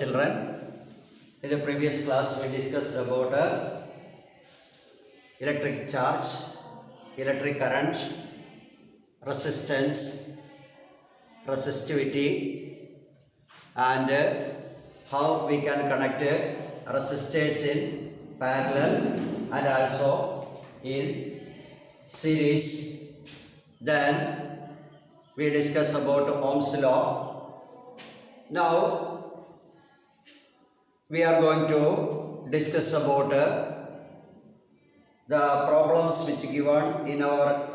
children. In the previous class we discussed about electric charge, electric current, resistance, resistivity, and how we can connect resistors in parallel and also in series. Then we discuss about Ohm's law. Now we are going to discuss about the problems which given in our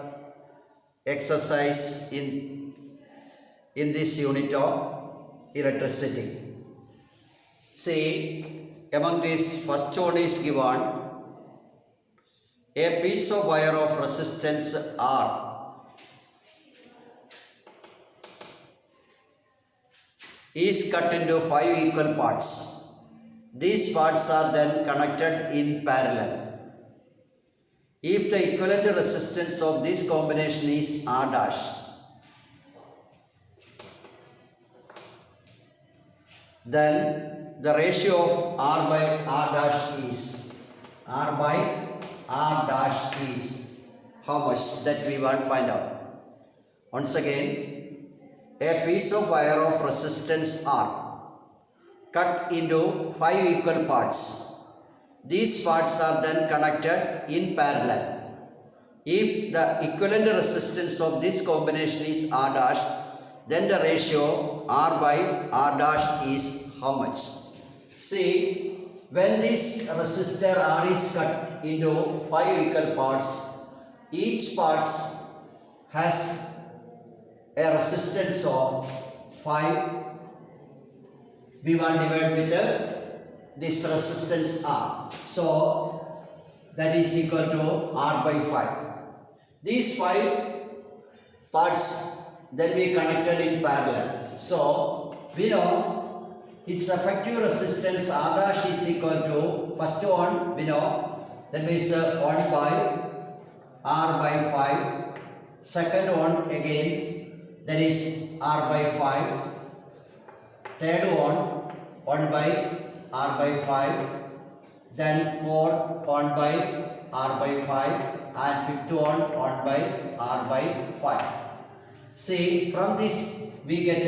exercise in this unit of electricity. See, among these, first one is given a piece of wire of resistance R is cut into 5 equal parts. These parts are then connected in parallel. If the equivalent resistance of this combination is R dash, then the ratio of R by R dash is how much, that we want to find out. Once again, a piece of wire of resistance R cut into 5 equal parts. These parts are then connected in parallel. If the equivalent resistance of this combination is R dash, then the ratio R by R dash is how much? See, when this resistor R is cut into 5 equal parts, each part has a resistance of 5 V1 divided with this resistance R. So that is equal to R by 5. These 5 parts then be connected in parallel. So we know its effective resistance R dash is equal to, first one we know, that means 1 by R by 5. Second one again, that is R by 5. Third one, 1 by R by 5. Then fourth, 1 by R by 5. And fifth one, 1 by R by 5. See, from this we get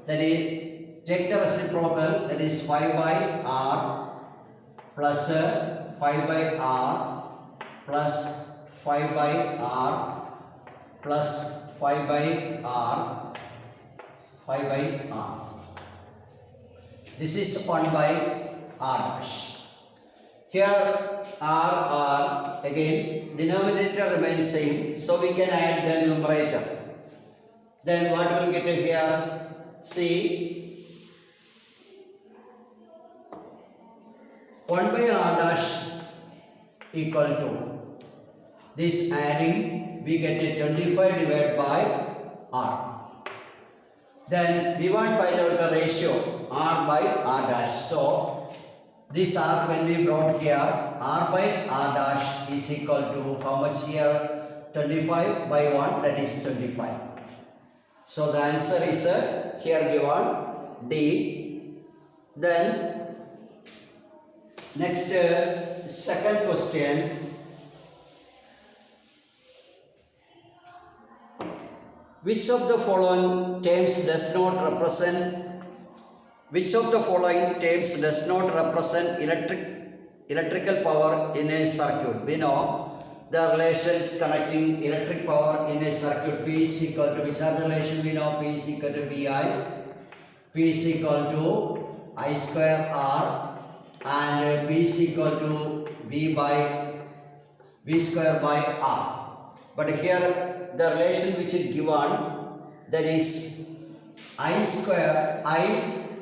that is, take the reciprocal, that is 5 by R plus 5 by R plus 5 by R plus 5 by R, 5 by R. This is 1 by R dash. Here R again, denominator remains same, so we can add the numerator. Then what will get here? See, 1 by R dash equal to, this adding, we get a 25 divided by R. Then we want to find out the ratio R by R dash. So this R, when we brought here, R by R dash is equal to how much here? 25 by 1, that is 25. So the answer is here given D. Then next second question. Which of the following terms does not represent electrical power in a circuit? We know the relations connecting electric power in a circuit. P is equal to, which are the relation we know? P is equal to VI, P is equal to I square R, and P is equal to V square by R. But here the relation which is given, that is I square,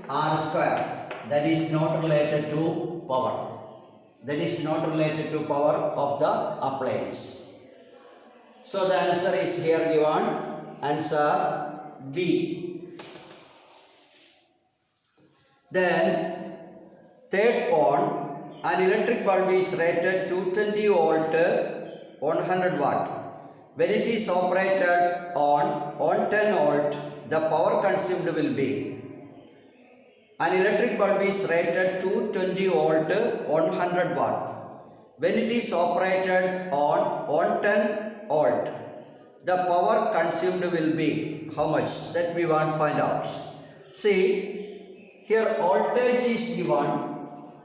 R square, that is not related to power. That is not related to power of the appliance. So the answer is here given, answer B. Then third point, an electric bulb is rated 220 volt 100 watt. When it is operated on 110 volt, the power consumed will be. An electric bulb is rated 220 volt on 100 watt. When it is operated on 110 volt, the power consumed will be how much? That we want to find out. See, here voltage is given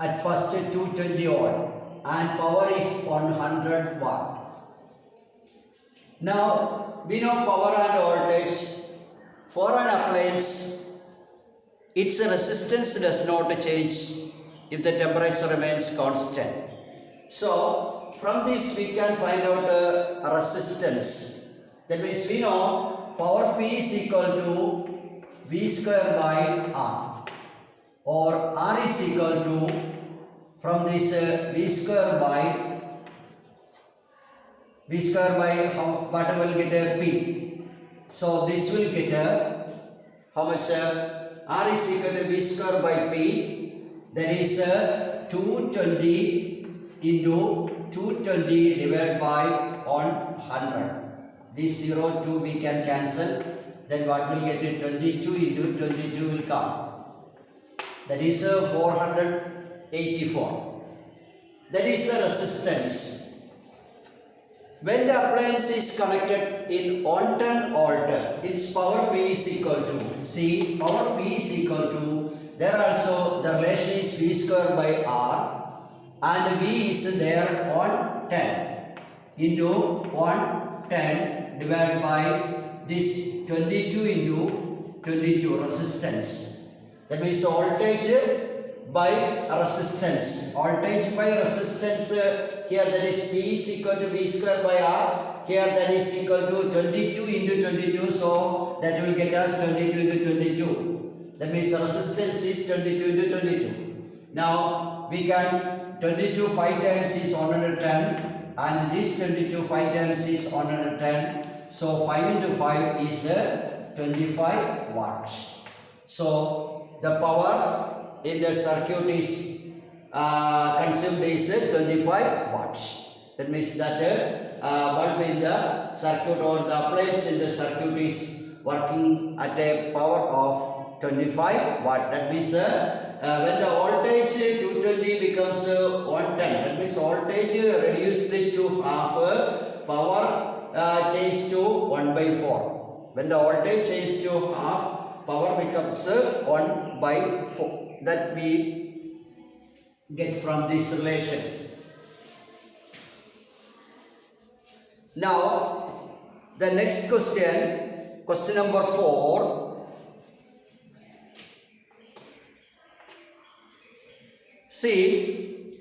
at first 220 volt and power is 100 watt. Now, we know power and voltage. For an appliance, its resistance does not change if the temperature remains constant. So, from this we can find out resistance. That means we know power P is equal to V square by R, or R is equal to, from this V square by what will get a P. So this will get a how much? R is equal to V square by P. That is 220 into 220 divided by 100. This 0, 2 we can cancel. Then what will get it? 22 into 22 will come. That is 484. That is the resistance. When the appliance is connected in 110 volt, its power P is equal to, see, power P is equal to, there also the relation is V square by R, and V is there 110 into 110 divided by this 22 into 22 resistance. That means voltage by resistance. Voltage by resistance, here that is P is equal to V square by R. Here that is equal to 22 into 22. So that will get us 22 into 22. That means resistance is 22 into 22. Now we can 22 5 times is 110, and this 22 5 times is 110. So 5 into 5 is 25 watts. So the power in the circuit is consumed is 25 watts. That means that bulb in the circuit or the appliance in the circuit is working at a power of 25 watt. That means when the voltage 220 becomes 110, that means voltage reduced it to half, power changed to 1 by 4. When the voltage changed to half, power becomes 1 by 4. That we get from this relation. Now, the next question, question number 4. See,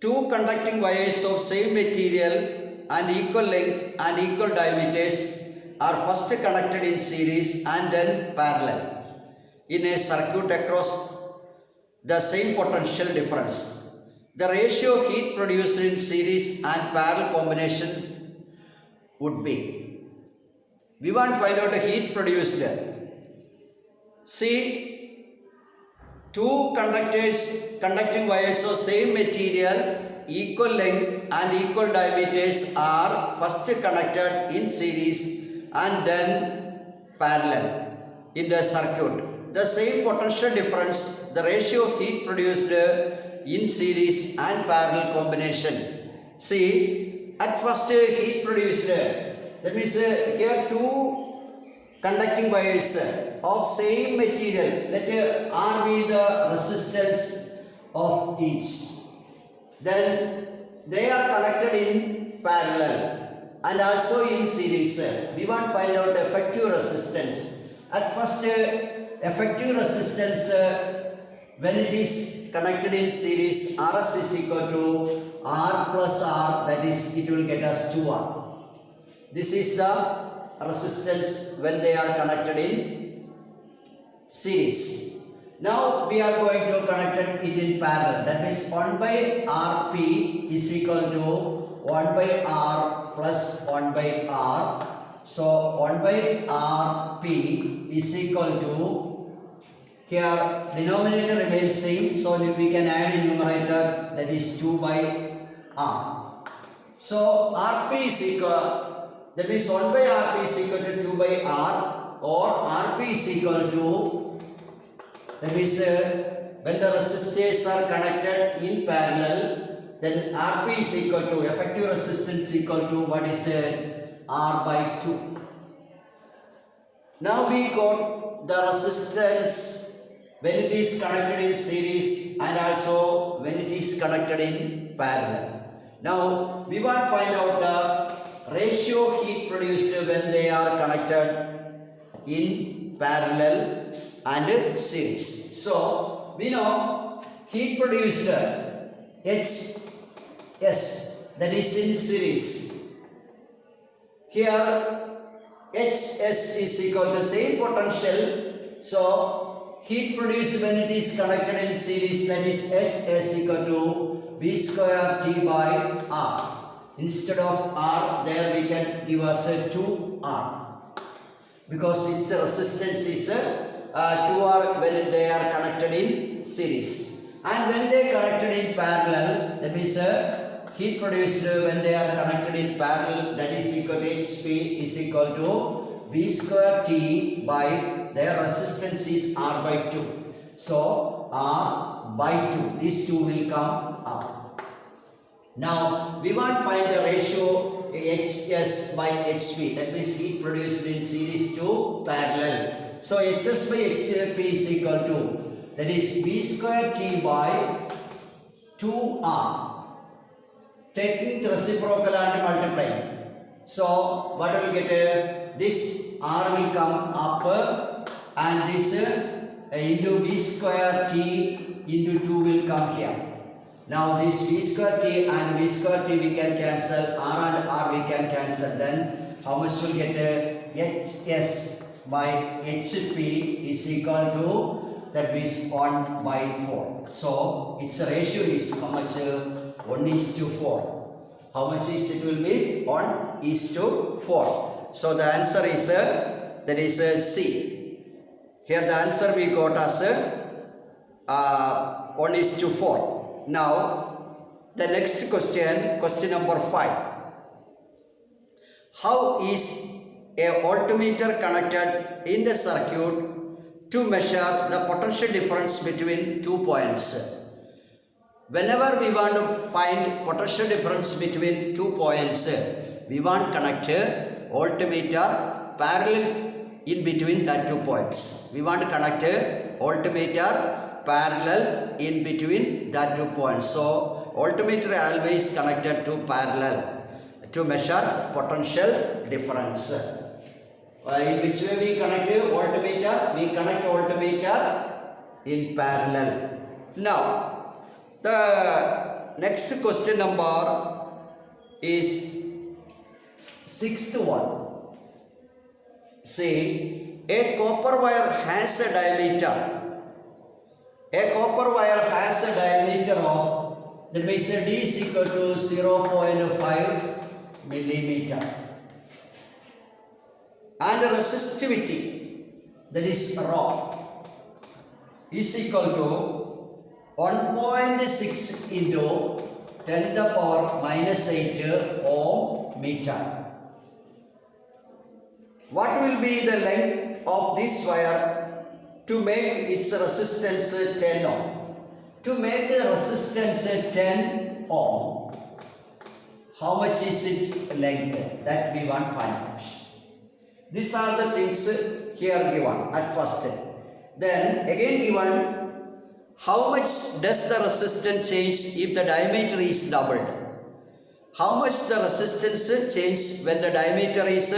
two conducting wires of same material and equal length and equal diameters are first connected in series and then parallel in a circuit across the same potential difference. The ratio of heat produced in series and parallel combination would be. We want to find out the heat produced. See, two conducting wires of same material, equal length and equal diameters are first connected in series and then parallel in the circuit. The same potential difference, the ratio of heat produced in series and parallel combination. See, at first heat produced, that means here two conducting wires of same material, let R be the resistance of each. Then they are connected in parallel and also in series. We want to find out effective resistance. At first, effective resistance when it is connected in series, Rs is equal to R plus R, that is it will get us 2R. This is the resistance when they are connected in series. Now we are going to connect it in parallel. That means 1 by Rp is equal to 1 by R plus 1 by R. So 1 by Rp is equal to, here denominator remains same, so we can add in numerator, that is 2 by R. So Rp is equal, that means 1 by Rp is equal to 2 by R, or Rp is equal to That means when the resistors are connected in parallel, then Rp is equal to effective resistance equal to what is R by 2. Now we got the resistance when it is connected in series and also when it is connected in parallel. Now we want to find out the ratio heat produced when they are connected in parallel and series. So we know heat produced Hs, that is in series. Here Hs is equal to same potential. So heat produced when it is connected in series, that is Hs equal to V square T by R. Instead of R, there we can give us a 2R, because its resistance is 2R when they are connected in series. And when they are connected in parallel, that means heat produced when they are connected in parallel, that is equal to Hp is equal to V square T by their resistance is R by 2. So R by 2, these two will come up. Now we want to find the ratio Hs by Hp, that means heat produced in series to parallel. So Hs by Hp is equal to, that is V square T by 2R. Taking the reciprocal and multiplying. So what will get? This R will come up and this into V square T into 2 will come here. Now this V square T and V square T we can cancel, R and R we can cancel. Then how much will get? Hs by Hp is equal to, that means 1 by 4. So its ratio is how much? 1:4. How much is it will be? 1:4. So the answer is that is C. Here the answer we got as 1:4. Now the next question, question number 5. How is a voltmeter connected in the circuit to measure the potential difference between 2 points? Whenever we want to find potential difference between 2 points, we want to connect a voltmeter parallel in between that 2 points. We want to connect a voltmeter parallel in between that 2 points. So voltmeter always connected to parallel to measure potential difference. In which way we connect a voltmeter? We connect voltmeter in parallel. Now the next question number is 6th one. See, a copper wire has a diameter. A copper wire has a diameter of, that means D is equal to 0.5 millimeter. And the resistivity, that is rho, is equal to 1.6 into 10 to the power minus 8 ohm meter. What will be the length of this wire to make its resistance 10 ohm? To make the resistance 10 ohm, how much is its length? That we want to find out. These are the things here given at first. Then again given, how much does the resistance change if the diameter is doubled? How much the resistance change when the diameter is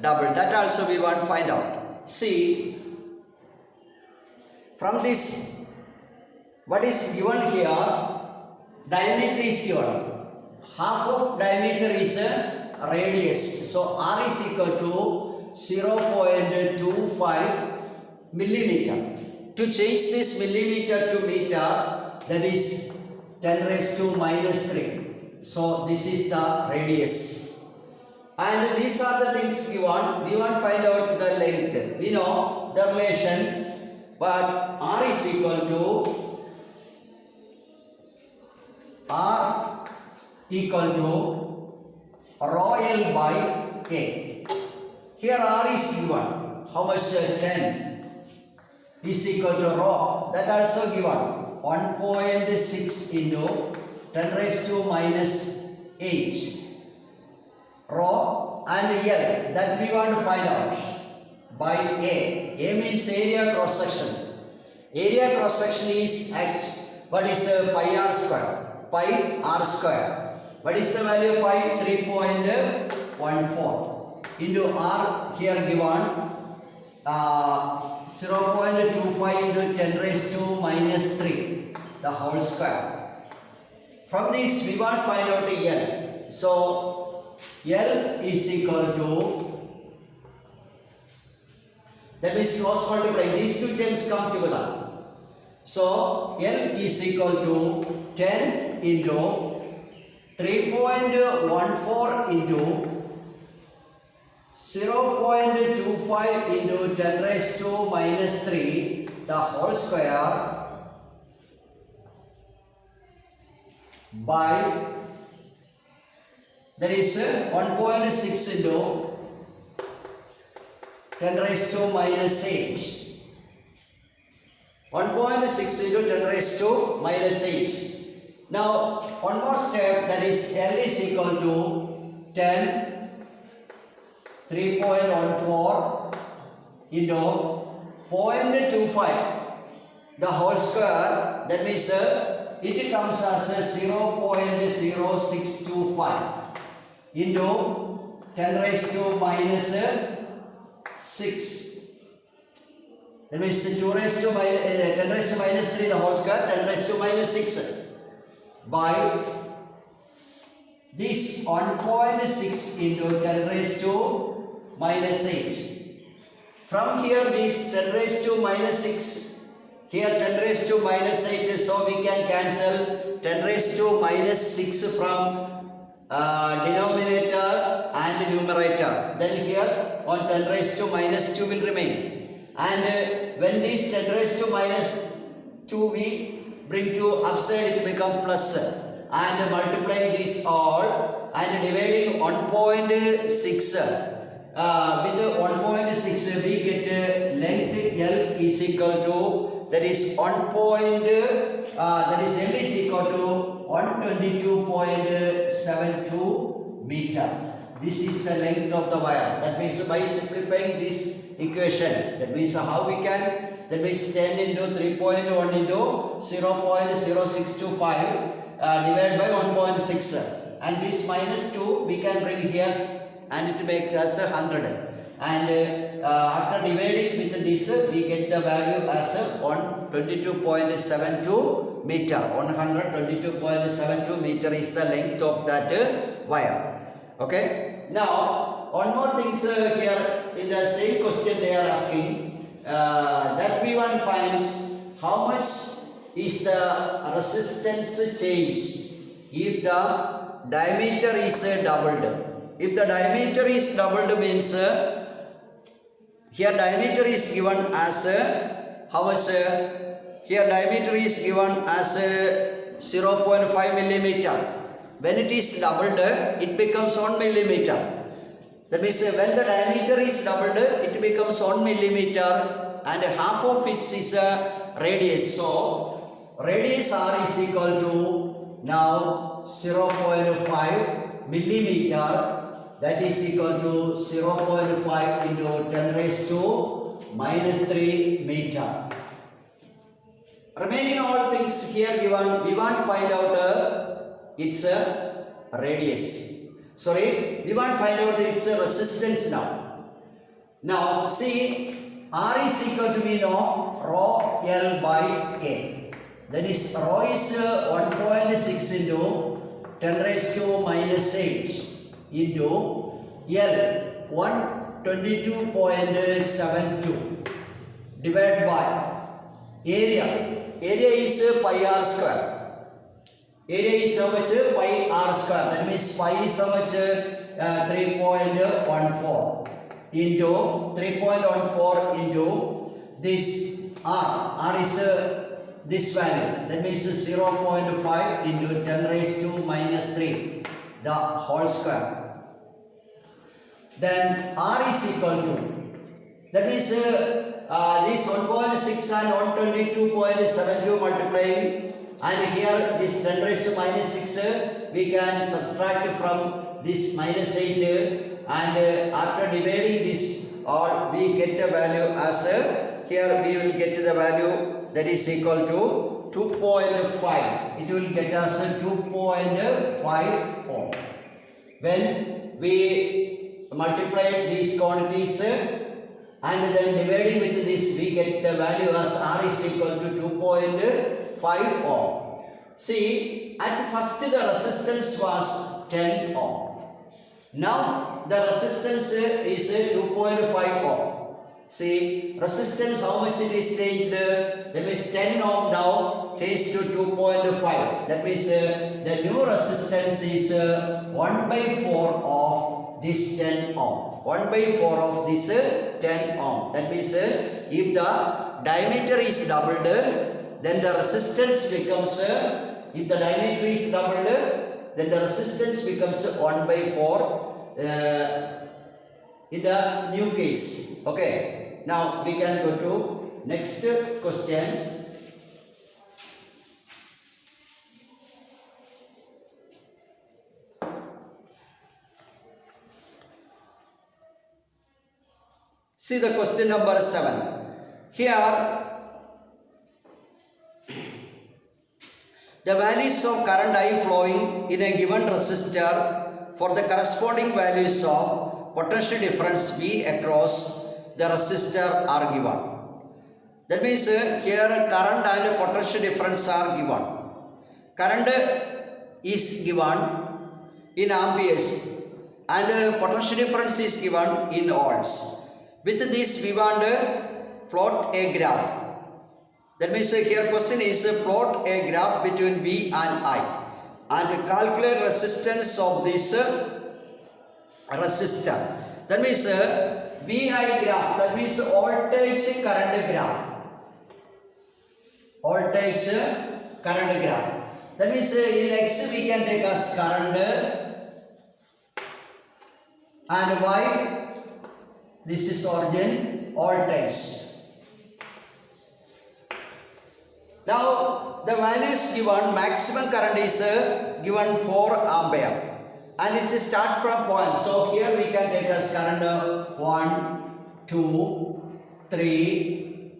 doubled? That also we want to find out. See, from this, what is given here, diameter is given. Half of diameter is a radius. So R is equal to 0.25 millimeter. To change this millimeter to meter, that is 10 raised to minus 3. So this is the radius. And these are the things we want. We want to find out the length. We know the relation, but R is equal to rho L by A. Here R is given. How much? 10. is equal to rho. That also given. 1.6 into 10 raised to minus 8. Rho and L that we want to find out by A. A means area cross section. Area cross section is H. What is pi r square? Pi r square. What is the value of pi? 3.14 into r here given 0.25 into 10 raised to minus 3 the whole square. From this we want to find out L. So L is equal to, that means cross multiply, these two terms come together. So L is equal to 10 into 3.14 into 0.25 into 10 raised to minus 3 the whole square by, that is 1.6 into 10 raised to minus 8. 1.6 into 10 raised to minus 8. Now one more step, that is L is equal to 10 3.14 into 0.25 the whole square, that means it comes as 0.0625 into 10 raised to minus 6. That means 2 raised to 10 raised to minus 3 the whole square, 10 raised to minus 6 by this 1.6 into 10 raised to minus 8. From here this 10 raised to minus 6, here 10 raised to minus 8, so we can cancel 10 raised to minus 6 from denominator and numerator. Then here on 10 raised to minus 2 will remain. And when this 10 raised to minus 2 we bring to upside, it become plus. And multiplying this all and dividing 1.6 with 1.6 we get length L is equal to, that is L is equal to 122.72 meter. This is the length of the wire. That means by simplifying this equation, that means how we can, that means 10 into 3.1 into 0.0625 divided by 1.6, and this minus 2 we can bring here and it makes us 100, and after dividing with this we get the value as 122.72 meter. 122.72 meter is the length of that wire. Okay, now one more thing here in the same question they are asking that we want to find how much is the resistance change if the diameter is doubled. If the diameter is doubled means here diameter is given as how much? Here diameter is given as 0.5 millimeter. When it is doubled, it becomes 1 millimeter. That means when the diameter is doubled, it becomes 1 millimeter, and half of it is radius. So radius r is equal to now 0.5 millimeter. That is equal to 0.5 into 10 raised to minus 3 meter. Remaining all things here given, we want to find out its radius. Sorry, we want to find out its resistance now. Now see, R is equal to, we know, rho L by A. That is rho is 1.6 into 10 raised to minus 8 into L 122.72 divided by area. Area is pi r square. Area is how much? Pi r square. That means pi is how much? 3.14 into 3.14 into this r. R is this value. That means 0.5 into 10 raised to minus 3 the whole square. Then r is equal to, that means this 1.6 and 122.72 multiplying, and here this 10 raised to minus 6 we can subtract from this minus 8, and after dividing this all we get a value as here we will get the value that is equal to 2.5. It will get us 2.5 ohm. When we multiply these quantities and then dividing with this, we get the value as R is equal to 2.5 ohm. See, at first the resistance was 10 ohm. Now the resistance is 2.5 ohm. See, resistance, how much it is changed? That means 10 ohm now changed to 2.5. That means the new resistance is 1 by 4 of this 10 ohm. 1 by 4 of this 10 ohm. That means if the diameter is doubled, then the resistance becomes, if the diameter is doubled, then the resistance becomes 1 by 4 in the new case. Okay. Now we can go to next question. See the question number 7. Here the values of current I flowing in a given resistor for the corresponding values of potential difference V across the resistor are given. That means here current and potential difference are given. Current is given in amperes and potential difference is given in volts. With this we want to plot a graph. That means here question is plot a graph between V and I and calculate resistance of this resistor. That means VI graph, that means voltage current graph. Voltage current graph. That means in X we can take as current and Y, this is origin, voltage. Now the value is given, maximum current is given 4 ampere. And it starts from point. So here we can take as current 1, 2, 3,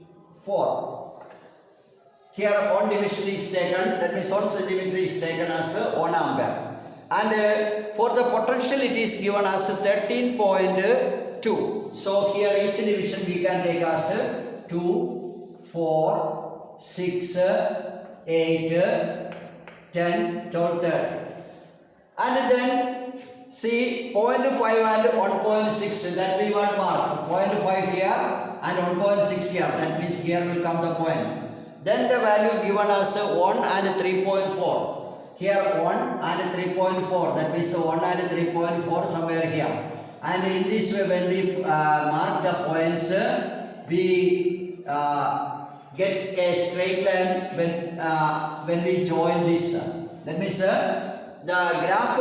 4. Here 1 division is taken. That means 1 centimeter is taken as 1 ampere. And for the potential it is given as 13.2. So here each division we can take as 2, 4, 6, 8, 10, 12, 13. And then see 0.5 and 1.6 that we want mark. 0.5 here and 1.6 here. That means here will come the point. Then the value given as 1 and 3.4. Here 1 and 3.4. That means 1 and 3.4 somewhere here. And in this way when we mark the points, we get a straight line when we join this. That means the graph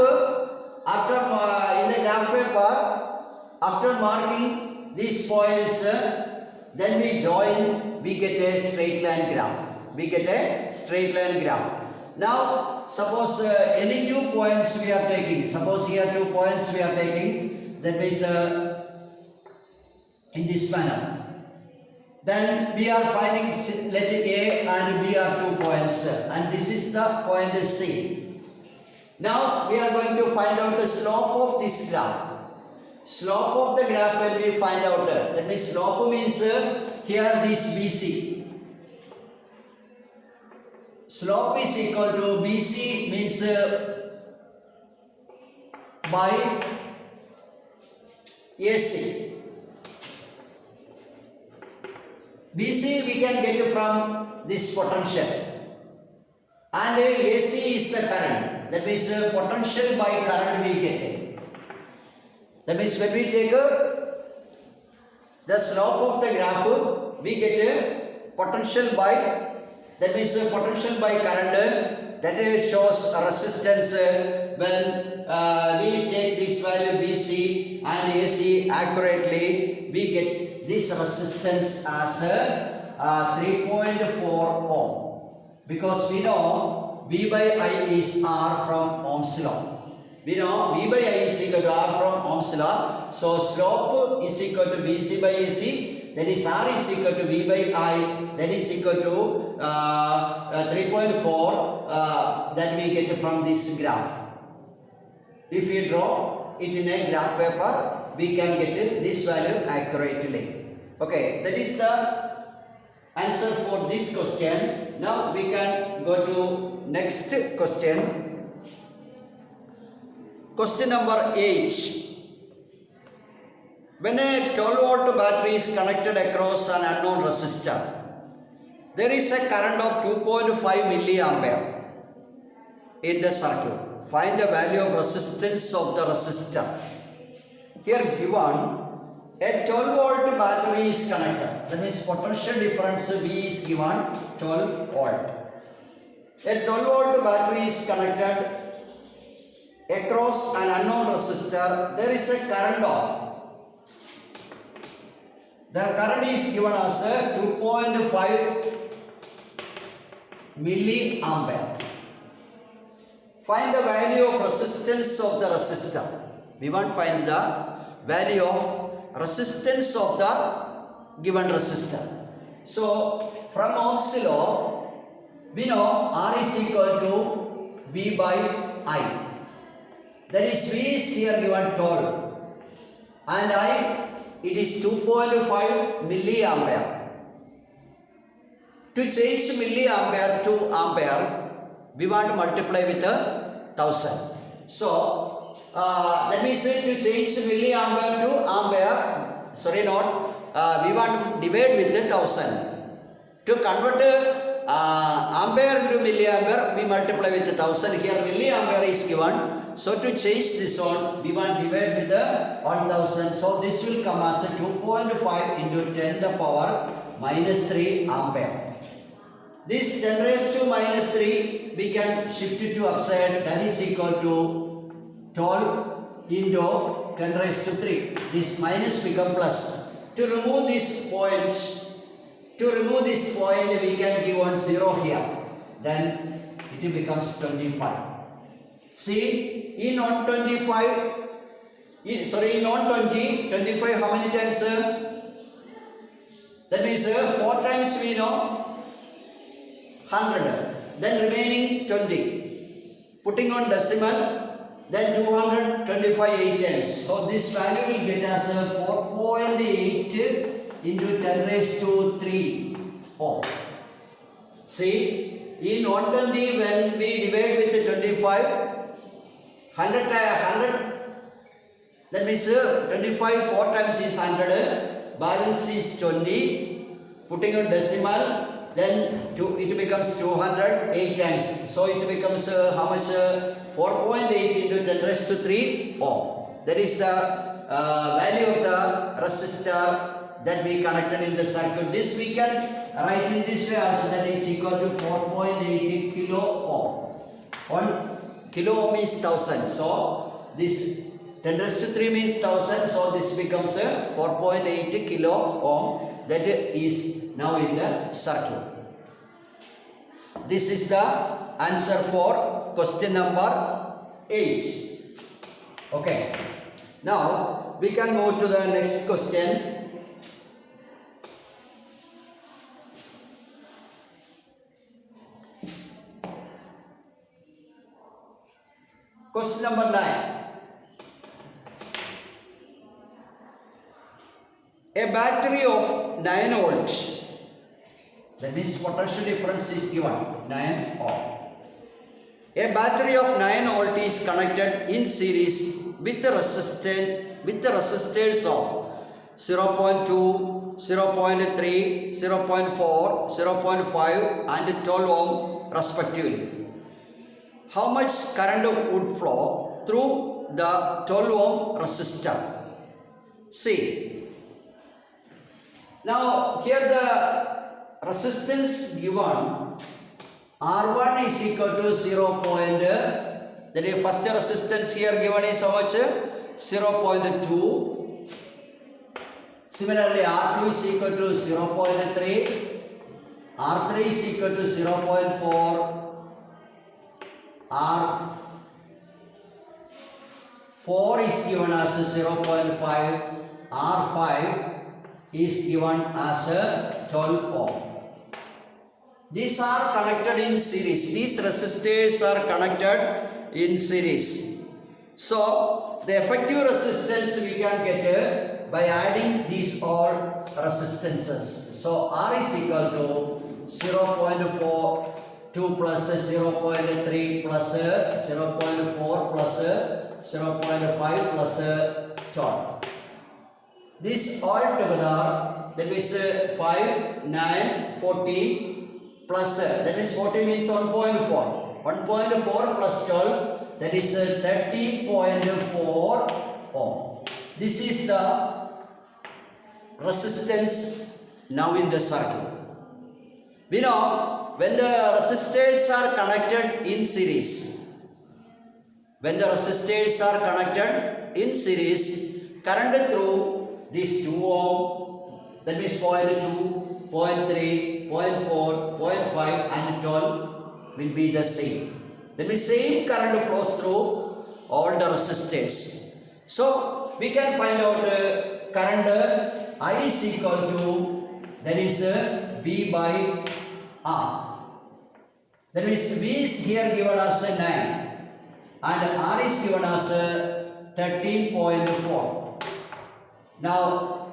after in the graph paper, after marking these points, then we join, we get a straight line graph. We get a straight line graph. Now suppose any 2 points we are taking. Suppose here 2 points we are taking. That means in this manner. Then we are finding letter A and B are 2 points, and this is the point C. Now we are going to find out the slope of this graph. Slope of the graph when we find out, that means slope means here this BC. Slope is equal to BC means by AC. BC we can get from this potential, and AC is the current. That means potential by current we get it. That means when we take the slope of the graph, we get potential by, that means potential by current, that shows resistance. When we take this value BC and AC accurately, we get this resistance as 3.4 ohm, because we know V by I is R from Ohm's law. We know V by I is equal to R from Ohm's law. So slope is equal to BC by AC. That is R is equal to V by I. That is equal to 3.4 that we get from this graph. If we draw it in a graph paper, we can get this value accurately. Okay, that is the answer for this question. Now we can go to next question. Question number 8. When a 12-volt battery is connected across an unknown resistor, there is a current of 2.5 milliampere in the circuit. Find the value of resistance of the resistor. Here given a 12-volt battery is connected. That means potential difference V is given 12 volt. A 12-volt battery is connected across an unknown resistor. There is a current of. The current is given as 2.5 milliampere. Find the value of resistance of the resistor. We want to find the value of resistance of the given resistor. So from Ohm's law, we know R is equal to V by I. That is V is here given 12 and I it is 2.5 milliampere. To change milliampere to ampere, we want to multiply with 1000. So that means to change milliampere to ampere, we want to divide with 1000. To convert ampere into milliampere, we multiply with 1000. Here milliampere is given. So to change this one, we want to divide with 1000. So this will come as 2.5 into 10 to the power minus 3 ampere. This 10 raised to minus 3, we can shift it to upside. That is equal to 12 into 10 raised to 3. This minus become plus. To remove this point, we can give one 0 here. Then it becomes 25. See, in non 20, 25 how many times? That means 4 times we know 100. Then remaining 20. Putting on decimal, then 225 8 times. So this value will get us 4.8 into 10 raised to 3 ohm. See, in 120 when we divide with 25, 100, that means 25 4 times is 100, balance is 20, putting on decimal, then it becomes 200 8 times. So it becomes how much? 4.8 into 10 raised to 3 ohm. That is the value of the resistor that we connected in the circuit. This we can write in this way also, that is equal to 4.8 kilo ohm. 1 kilo ohm is 1000. So this 10 raised to 3 means 1000. So this becomes 4.8 kilo ohm. That is now in the circuit. This is the answer for question number 8. Okay. Now we can move to the next question. Question number 9. A battery of 9 volts, that is potential difference is given 9 ohm. A battery of 9 volt is connected in series with the resistors of 0.2, 0.3, 0.4, 0.5 and 12 ohm respectively. How much current would flow through the 12 ohm resistor? See. Now here the resistance given R1 is equal to 0. That is first resistance here given is how much? 0.2. Similarly, R2 is equal to 0.3, R3 is equal to 0.4, R4 is given as 0.5, R5 is given as 12 ohm. These are connected in series. These resistors are connected in series. So the effective resistance we can get by adding these all resistances. So R is equal to 0.42 plus 0.3 plus 0.4 plus 0.5 plus 12. This all together, that is 5, 9, 14 plus, that is 40 means 1.4. 1.4 plus 12, that is 13.4 ohm. This is the resistance now in the circuit. We know when the resistors are connected in series, current current through these 2 ohm, that means 0.2, 0.3, 0.4, 0.5 and 12 will be the same. That means same current flows through all the resistors. So we can find out current I is equal to, that is V by R. That means V is here given as 9 and R is given as 13.4. Now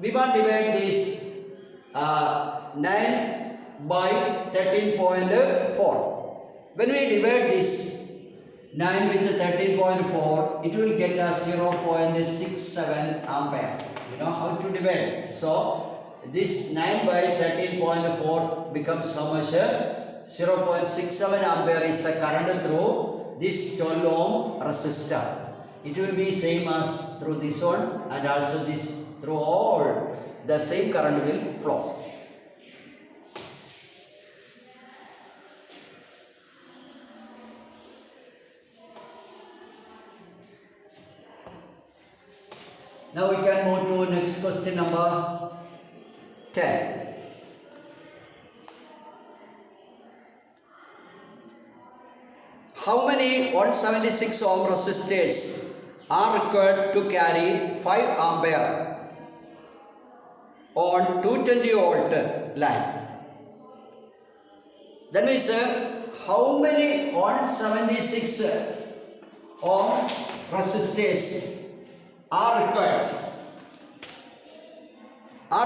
we want to divide this 9 by 13.4. When we divide this 9 with 13.4, it will get us 0.67 ampere. You know how to divide. So this 9 by 13.4 becomes how much? 0.67 ampere is the current through this 12 ohm resistor. It will be same as through this one and also this, through all the same current will flow. Now we can move to next question number 10. How many 176 ohm resistors are required to carry 5 ampere on 220 volt line? That means how many 176 ohm resistors are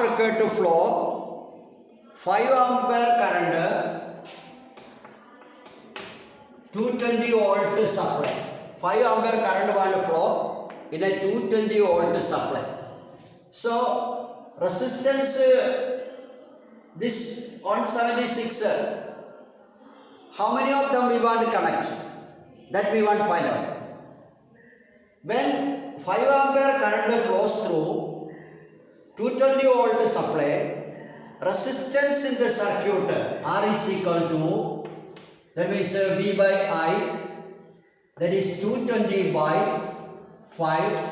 required to flow 5 ampere current 220 volt supply. 5 ampere current will flow in a 220 volt supply. So resistance this 176, how many of them we want to connect? That we want to find out. When 5 ampere current flows through 220 volt supply, resistance in the circuit R is equal to, that means V by I, that is 220 by 5,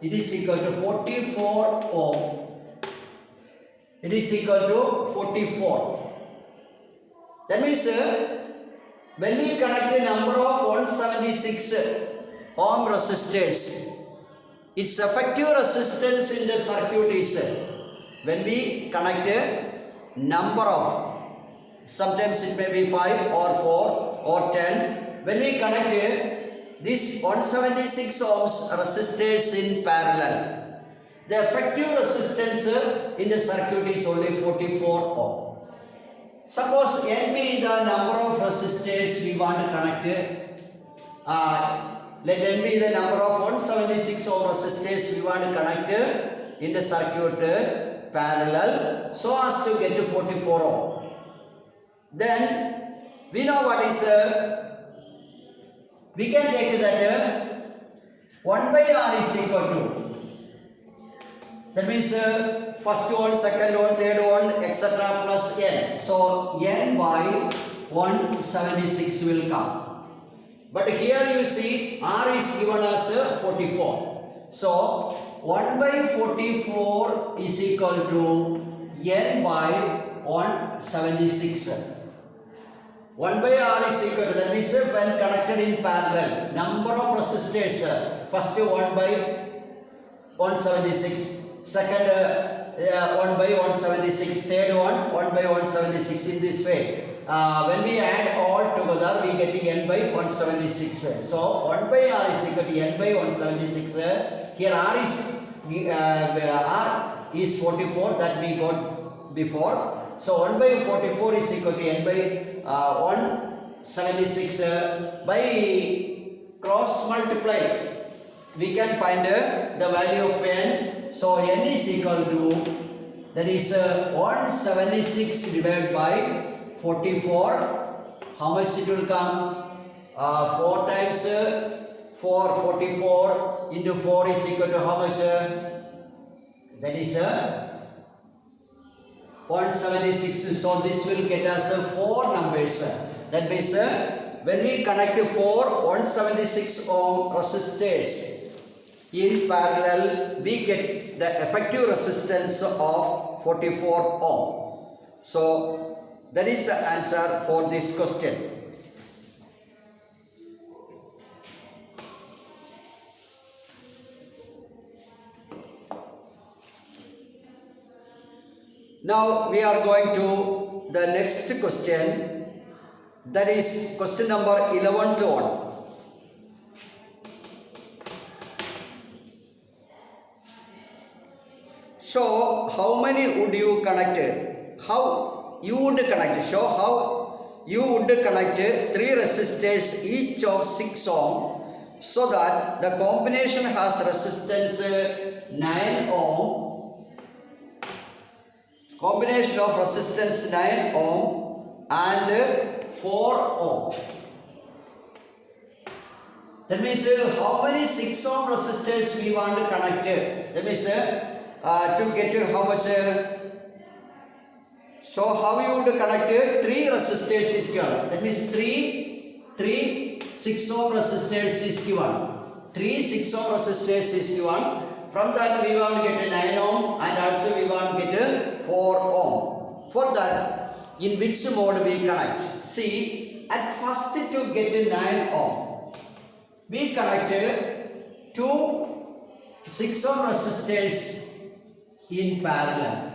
it is equal to 44 ohm. It is equal to 44. That means when we connect a number of 176 ohm resistors, its effective resistance in the circuit is, when we connect a number of, sometimes it may be 5 or 4 or 10, when we connect this 176 ohms resistors in parallel, the effective resistance in the circuit is only 44 ohm. Suppose n be the number of resistors we want to connect, let n be the number of 176 ohm resistors we want to connect in the circuit parallel so as to get to 44 ohm. Then we know what is, we can take that 1 by R is equal to, that means first one, second one, third one, etc. plus n. So n by 176 will come. But here you see R is given as 44. So 1 by 44 is equal to n by 176. 1 by r is equal to, that means when connected in parallel, number of resistors, first 1 by 176, second 1 by 176, third one 1 by 176, in this way. When we add all together, we get n by 176. So 1 by r is equal to n by 176. Here r is 44 that we got before. So 1 by 44 is equal to n by 176. By cross multiply, we can find the value of n. So n is equal to, that is 176 divided by 44. How much it will come? 4 times 4, 44 into 4 is equal to how much? That is 176. So this will get us 4 numbers. That means when we connect 4 176 ohm resistors in parallel, we get the effective resistance of 44 ohm. So that is the answer for this question. Now we are going to the next question, that is question number 11 to 1. Show how many would you connect, how you would connect, show how you would connect 3 resistors each of 6 ohm so that the combination has resistance 9 ohm. Combination of resistance 9 ohm and 4 ohm. That means how many 6 ohm resistors we want to connect. That means to get how much. So how you would connect 3 resistors is given. That means 3 6 ohm resistors is given. 3 6 ohm resistors is given. From that we want to get a 9 ohm and also we want to get a 4 ohm. For that, in which mode we connect? See, at first to get a 9 ohm, we connect 2 6 ohm resistors in parallel.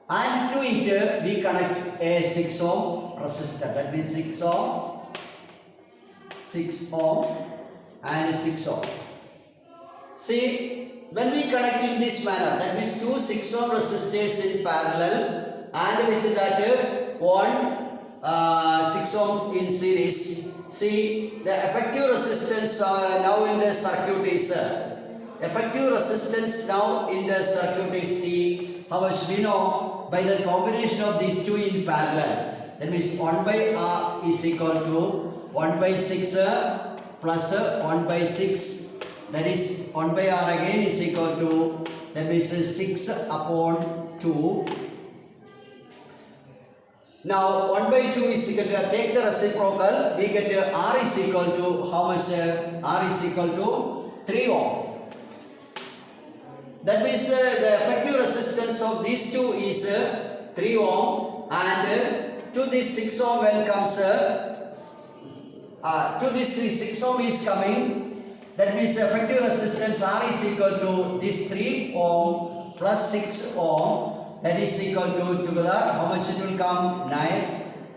And to it we connect a 6 ohm resistor. That means 6 ohm and 6 ohm. See, when we connect in this manner, that means 2 6 ohm resistors in parallel and with that 1 6 ohm in series. See, the effective resistance now in the circuit is effective resistance now in the circuit is, see how much we know by the combination of these two in parallel. That means 1 by r is equal to 1 by 6 plus 1 by 6. That is 1 by r again is equal to, that means 6 upon 2. Now 1 by 2 is equal to, take the reciprocal, we get r is equal to how much? R is equal to 3 ohm. That means the effective resistance of these two is 3 ohm and to this 6 ohm when comes to this 6 ohm is coming. That means effective resistance R is equal to this 3 ohm plus 6 ohm. That is equal to together how much it will come? 9.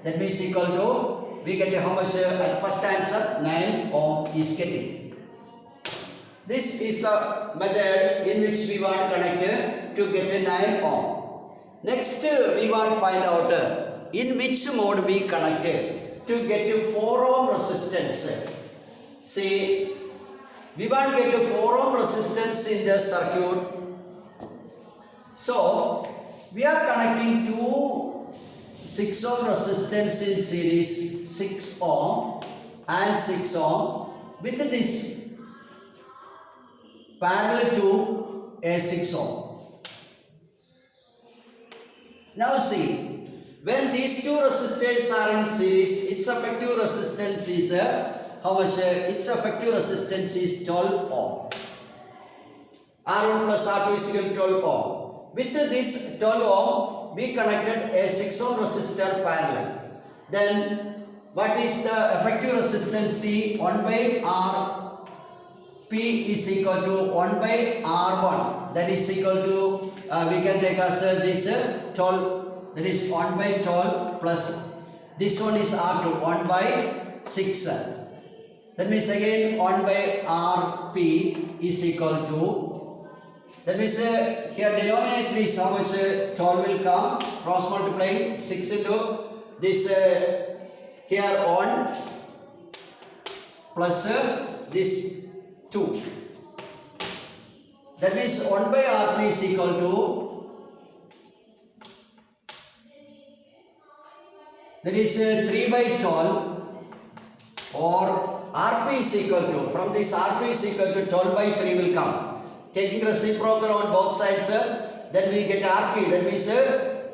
That means equal to, we get how much at first answer? 9 ohm is getting. This is the method in which we want to connect to get a 9 ohm. Next we want to find out in which mode we connect to get a 4 ohm resistance. See, we want to get a 4 ohm resistance in the circuit. So we are connecting two 6 ohm resistance in series, 6 ohm and 6 ohm with this parallel to a 6 ohm. Now see, when these two resistors are in series, its effective resistance is how much? Its effective resistance is 12 ohm. R1 plus R2 is equal to 12 ohm. With this 12 ohm, we connected a 6 ohm resistor parallel. Then what is the effective resistance? C 1 by R P is equal to 1 by R1. That is equal to, we can take as this 12, that is 1 by 12 plus this one is R2, 1 by 6. That means again 1 by Rp is equal to, that means here denominator is how much 12 will come, cross multiplying 6 into this here 1 plus this 2. That means 1 by Rp is equal to, that is 3 by 12, or Rp is equal to, from this Rp is equal to 12 by 3 will come. Taking reciprocal on both sides, then we get Rp. That means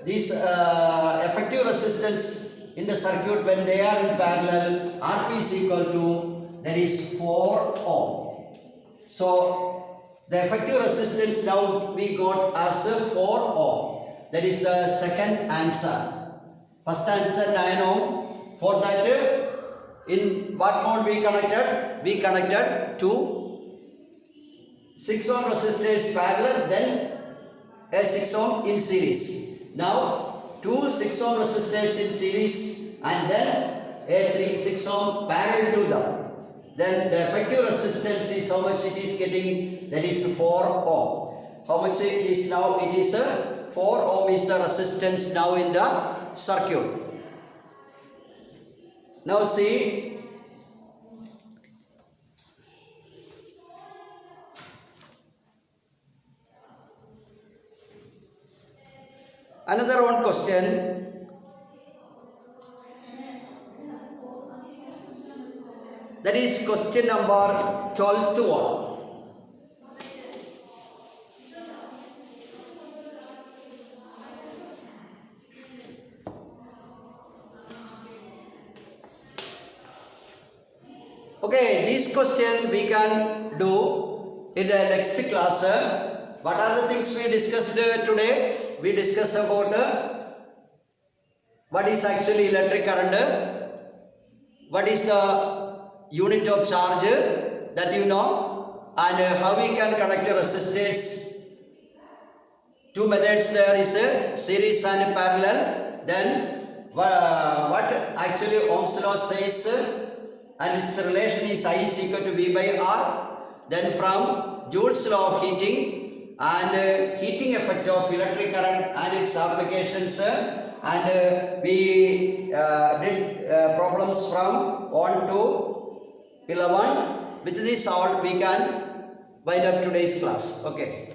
this effective resistance in the circuit when they are in parallel, Rp is equal to, that is 4 ohm. So the effective resistance now we got as 4 ohm. That is the second answer. First answer 9 ohm. For that, in what mode we connected? We connected to 6 ohm resistors parallel, then a 6 ohm in series. Now two 6 ohm resistors in series and then a 6 ohm parallel to them. Then the effective resistance is how much it is getting, that is 4 ohm. How much it is now? It is 4 ohm is the resistance now in the circuit. Now see, another one question. That is question number 12th one. Okay, this question we can do in the next class. What are the things we discussed today? We discussed about what is actually electric current, what is the unit of charge that you know, and how we can connect resistors. Two methods there is series and parallel. Then what actually Ohm's law says, and its relation is I is equal to V by R. Then from Joule's law of heating and heating effect of electric current and its applications, and we did problems from 1 to 11. With this all we can wind up today's class. Okay.